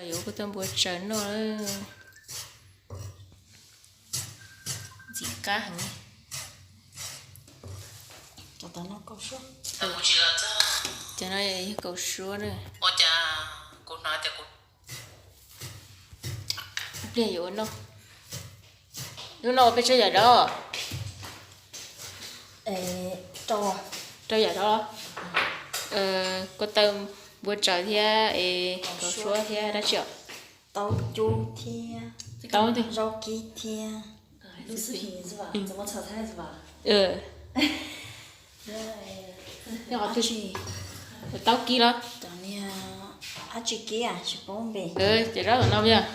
有个当不真了，几cá hả? Cho tao nó câu số. Cho nó câu số nữa. Bây giờ nó bây giờ đó. Trâu giờ đó. Có tâm buổi trời thì câu số thì đã chưa? tao chú thì Tao thì rau kỳ thì lúc xưa thì是吧？怎么炒菜是吧？nhỏ tôi tao kia đó. Tao nè ăn chỉ kia chỉ bông bể. Chỉ rau ở đâu nha?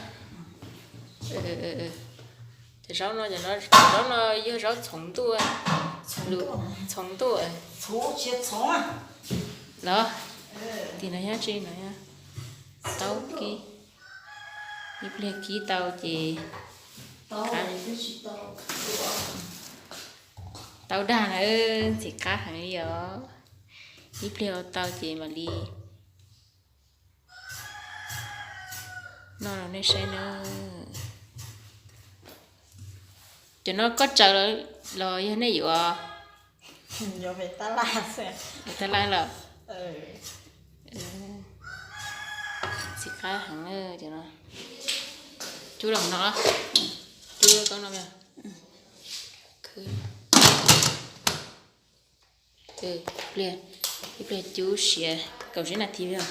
Chỉ rau nó với rau sống tua. Sống tua. Số chết sống à? Đó. Thì nó nhá chi nó nhá. Tao kia. Đi plei kia tao chỉ. Tao đàn nữa chỉ cá hàng đi đó. Đi plei tao chỉ mà đi. Nó là nơi xe nữa. Cho nó có chờ rồi như thế này à? Giờ phải ta la xem. Ta la là. Chỉ cá hàng nữa cho nó. Chú đồng nó. Chú con nó kìa. Liền. Bây giờ chú sẽ cầu sẽ là thì bây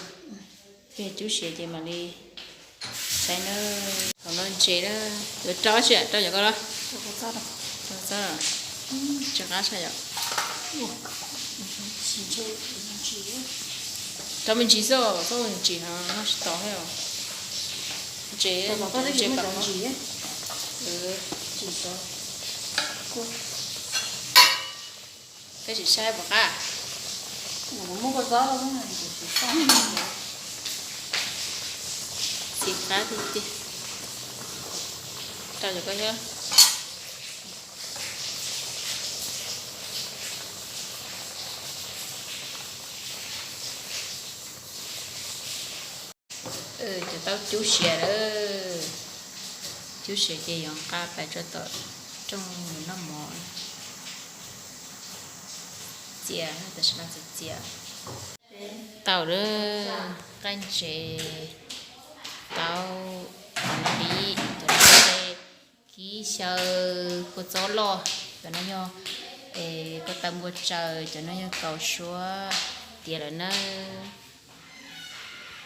giờ chú sẽ để mà đi sai nó còn nó chế đó rồi cho chuyện cho những con đó cho sao rồi cho cá sao vậy cho mình chỉ số sau mình chỉ hàng nó sẽ to hết rồi chế bạc nó chỉ số cái chỉ sai bạc à nó không có gió đâu này chỉ sai chỉ cá thì đi cho cho coi nhá cho tao chú xẻ đó chú xẻ chỉ dọn cá phải cho tao trong nó mòn chè nó sẽ là chè tao đó canh chè tao nó đi cho nó đây ký sơ có gió lo cho nó nhau có tầm một trời cho nó nhau cầu số tiền là nó